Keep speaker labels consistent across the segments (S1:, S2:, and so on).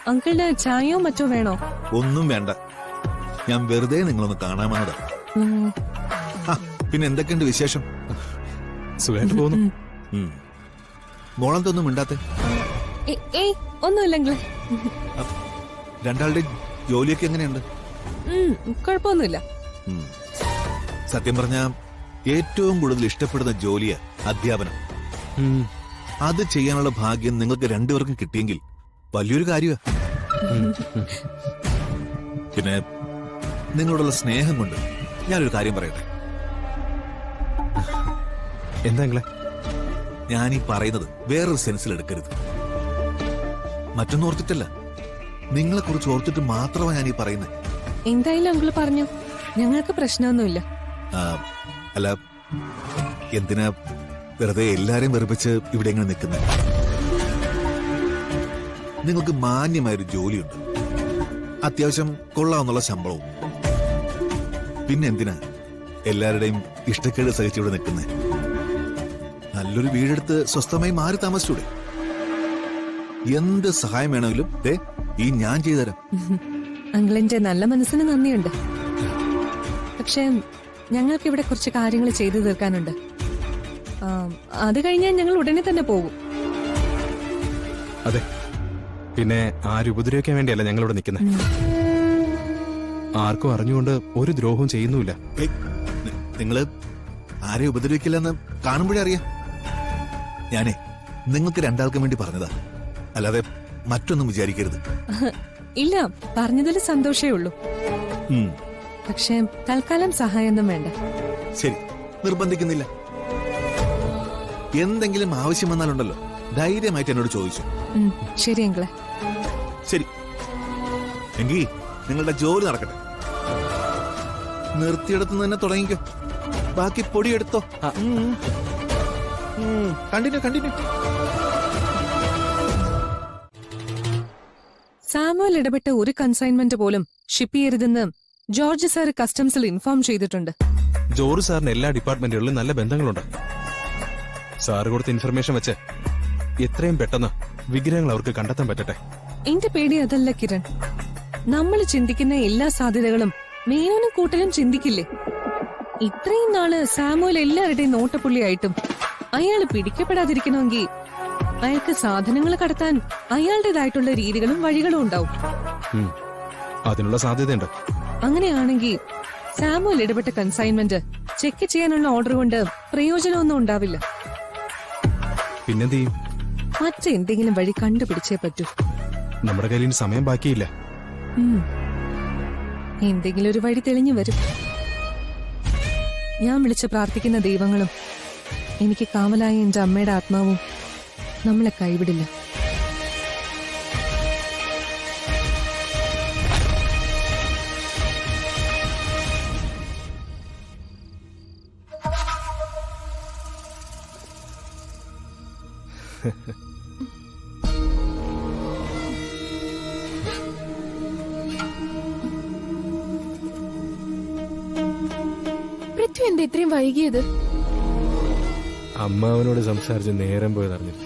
S1: അങ്കിളിന് ചായയോ മറ്റോ വേണോ?
S2: ഒന്നും വേണ്ട, ഞാൻ വെറുതെ നിങ്ങളൊന്ന് കാണാൻ വന്നതാ. പിന്നെ എന്തൊക്കെയുണ്ട് വിശേഷം?
S3: സുഖമായിട്ട് പോകുന്നു.
S2: മോളെന്തൊന്നും മിണ്ടാത്തെ?
S1: ഏയ് ഒന്നുമില്ലെങ്കില്.
S2: രണ്ടാളുടെ ജോലിയൊക്കെ എങ്ങനെയുണ്ട്?
S1: കുഴപ്പമൊന്നുമില്ല.
S2: സത്യം പറഞ്ഞ ഏറ്റവും കൂടുതൽ ഇഷ്ടപ്പെടുന്ന ജോലിയാ അധ്യാപനം. അത് ചെയ്യാനുള്ള ഭാഗ്യം നിങ്ങൾക്ക് രണ്ടുപേർക്കും കിട്ടിയെങ്കിൽ വലിയൊരു കാര്യമാണ്. പിന്നെ നിങ്ങളോടുള്ള സ്നേഹം കൊണ്ട് ഞാനൊരു കാര്യം പറയട്ടെ.
S3: എന്താ
S2: ഞാൻ ഈ പറയുന്നത് വേറൊരു സെൻസിൽ എടുക്കരുത്. മറ്റൊന്നും ഓർത്തിട്ടല്ല, നിങ്ങളെ കുറിച്ച് ഓർത്തിട്ട് മാത്രമാണ് ഞാൻ ഈ പറയുന്നത്.
S1: എന്തായാലും അങ്കിള് പറഞ്ഞു, ഞങ്ങൾക്ക് പ്രശ്നമൊന്നുമില്ല.
S2: അല്ല, എന്തിനാ വെറുതെ എല്ലാരെയും വെറുപ്പിച്ച് ഇവിടെ എങ്ങനെ നിൽക്കുന്നത്? നിങ്ങൾക്ക് മാന്യമായൊരു ജോലിയുണ്ട്, അത്യാവശ്യം കൊള്ളാവുന്നുള്ള ശമ്പളവും. പിന്നെ എന്തിനാ എല്ലാവരുടെയും ഇഷ്ടക്കേട് സഹിച്ചിവിടെ നിൽക്കുന്നത്? നല്ലൊരു വീടെടുത്ത് സ്വസ്ഥമായി മാറി താമസിച്ചൂടെ? എന്ത് സഹായം വേണമെങ്കിലും ഈ ഞാൻ ചെയ്തുതരാം.
S1: അങ്കിളിന്റെ നല്ല മനസ്സിന് നന്ദിയുണ്ട്. പക്ഷെ ഞങ്ങൾക്ക് ഇവിടെ കുറച്ച് കാര്യങ്ങൾ ചെയ്തു തീർക്കാനുണ്ട്. അത് കഴിഞ്ഞാൽ ഞങ്ങൾ ഉടനെ തന്നെ പോകും.
S3: അതെ, പിന്നെ ആരും ഉപദ്രവിക്കാൻ വേണ്ടിയല്ല ഞങ്ങളിവിടെ നിൽക്കുന്നത്. ആർക്കും അറിഞ്ഞുകൊണ്ട് ഒരു ദ്രോഹവും ചെയ്യുന്നുമില്ല.
S2: നിങ്ങള് ആരെയും ഉപദ്രവിക്കില്ലെന്ന് കാണുമ്പോഴേ അറിയാം. ഞാനേ നിങ്ങൾക്ക് രണ്ടാൾക്കും വേണ്ടി പറഞ്ഞതാ, അല്ലാതെ മറ്റൊന്നും വിചാരിക്കരുത്.
S1: ഇല്ല, പറഞ്ഞതിൽ സന്തോഷേ ഉള്ളൂ. പക്ഷെ തൽക്കാലം സഹായമൊന്നും വേണ്ട.
S2: ശരി, നിർബന്ധിക്കുന്നില്ല. എന്തെങ്കിലും ആവശ്യം വന്നാലുണ്ടല്ലോ ധൈര്യമായിട്ട് എന്നോട് ചോദിച്ചു.
S1: ശരി അങ്കിളെ.
S2: ശരി എങ്കിൽ നിങ്ങളുടെ ജോലി നടക്കട്ടെ. നിർത്തിയെടുത്ത് തന്നെ തുടങ്ങിക്കോ, ബാക്കി പൊടിയെടുത്തോ. കണ്ടിന്യൂ.
S1: സാമുവൽ ഇടപെട്ട ഒരു കൺസൈൻമെന്റ് പോലും ഷിപ്പ് ചെയ്യരുതെന്ന് ജോർജ് സാർ കസ്റ്റംസിൽ ഇൻഫോം ചെയ്തിട്ടുണ്ട്.
S3: ജോർജ് സാറിന് എല്ലാ ഡിപ്പാർട്ട്മെന്റുകളിലും നല്ല ബന്ധങ്ങളുണ്ട്. സാറ് കൊടുത്ത ഇൻഫർമേഷൻ വെച്ച് എത്രയും പെട്ടെന്ന് വിഗ്രഹങ്ങൾ അവർക്ക് കണ്ടെത്താൻ പറ്റട്ടെ.
S1: എന്റെ പേടി അതല്ല കിരൺ. നമ്മൾ ചിന്തിക്കുന്ന എല്ലാ സാധ്യതകളും മേനോനും കൂട്ടലും ചിന്തിക്കില്ലേ? ഇത്രയും നാള് സാമുവൽ എല്ലാവരുടെയും നോട്ടപ്പുള്ളിയായിട്ടും അയാൾ പിടിക്കപ്പെടാതിരിക്കണമെങ്കിൽ അയാൾക്ക് സാധനങ്ങൾ കടത്താൻ അയാളുടേതായിട്ടുള്ള രീതികളും വഴികളും ഉണ്ടാവും.
S3: അതിനുള്ള സാധ്യതയുണ്ട്.
S1: അങ്ങനെയാണെങ്കിൽ സാമുവൽ ഇടപെട്ട കൺസൈൻമെന്റ് ചെക്ക് ചെയ്യാനുള്ള ഓർഡർ കൊണ്ട് പ്രയോജനമൊന്നും ഉണ്ടാവില്ല.
S3: പിന്നെന്ത് ചെയ്യും?
S1: മറ്റെന്തെങ്കിലും വഴി കണ്ടുപിടിച്ചേ പറ്റൂ.
S3: നമ്മുടെ കയ്യിൽ സമയം ബാക്കിയില്ല.
S1: എന്തെങ്കിലും ഒരു വഴി തെളിഞ്ഞു വരും. ഞാൻ വിളിച്ച് പ്രാർത്ഥിക്കുന്ന ദൈവങ്ങളും എനിക്ക് കാവലായ എന്റെ അമ്മയുടെ ആത്മാവും നമ്മളെ കൈവിടില്ല.
S4: പൃഥ്വി എന്താ ഇത്രയും വൈകിയത്?
S3: അമ്മാവനോട് സംസാരിച്ച് നേരം പോയി അറിഞ്ഞില്ല.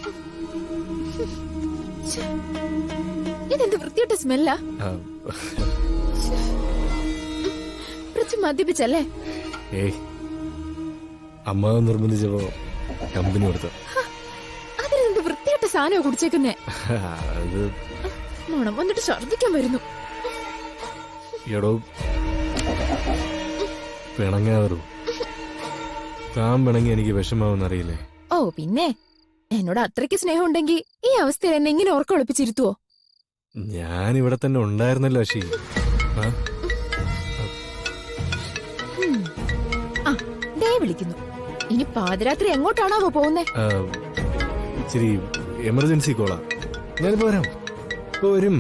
S4: ഇതെന്ത് വൃത്തിയുടെ സ്മെല്ലാ? പൃഥ്വി മദ്യപിച്ചല്ലേ?
S3: ഏയ്, അമ്മാവൻ നിർബന്ധിച്ചപ്പോ കമ്പനി കൊടുത്തു.
S4: അതിനെന്ത് വൃത്തിയുടെ സാധനമോ കുടിച്ചേക്കുന്നേ?
S3: അത്
S4: മണം വന്നിട്ട് ഛർദിക്കാൻ വരുന്നു.
S3: എടോ, പിണങ്ങാവൂ. താൻ പിണങ്ങി എനിക്ക് വിഷമാവെന്നറിയില്ലേ?
S4: ഓ പിന്നെ, എന്നോട് അത്രയ്ക്ക് സ്നേഹം ഉണ്ടെങ്കിൽ ഈ അവസ്ഥയിൽ എന്നെ ഇങ്ങനെ ഓർക്കം ഒളിപ്പിച്ചിരുത്തുവോ?
S3: ഞാൻ ഇവിടെ തന്നെ ഉണ്ടായിരുന്നല്ലോ അശി.
S4: ദേ വിളിക്കുന്നു. ഇനി പാതിരാത്രി എങ്ങോട്ടാണാവോ പോകുന്നേ?
S3: ഇച്ചിരി എമർജൻസി കോളാ. ഞാനിപ്പോ വരാം. വരും.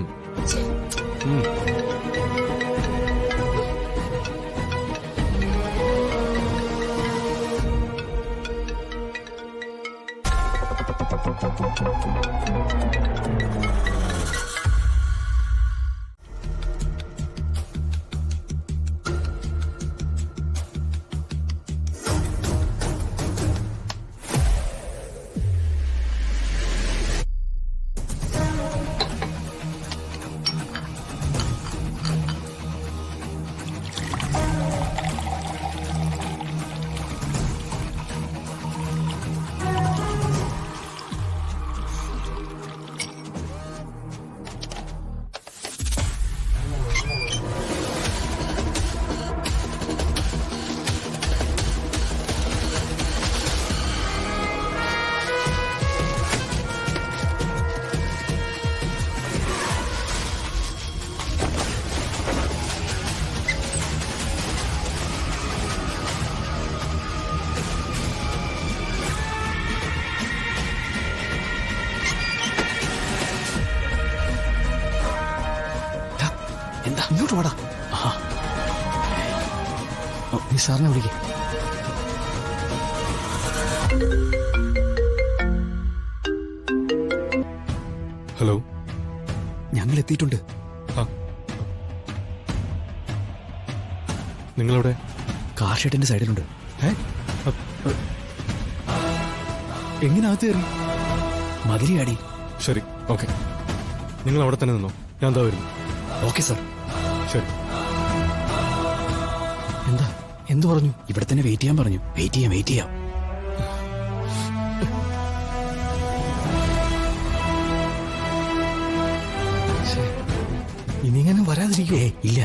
S5: ഇങ്ങോട്ട് വാടാ. നീ സാറിനെ വിളിക്ക.
S3: ഹലോ,
S5: ഞങ്ങൾ എത്തിയിട്ടുണ്ട്.
S3: നിങ്ങളെവിടെ?
S5: കാർ ഷെഡിന്റെ സൈഡിലുണ്ട്. എങ്ങനകത്ത് കയറി? മതിരിയാടി.
S3: ശരി, ഓക്കെ. നിങ്ങൾ അവിടെ തന്നെ നിന്നോ, ഞാൻ എന്താ വരുന്നു.
S5: Okay sir.
S3: ശരി.
S5: എന്താ എന്തു പറഞ്ഞു? ഇവിടെ തന്നെ വെയിറ്റ് ചെയ്യാൻ പറഞ്ഞു. വെയിറ്റ് ചെയ്യാം. ഇനി ഇങ്ങനെ വരാതിരിക്കുവോ? ഇല്ല.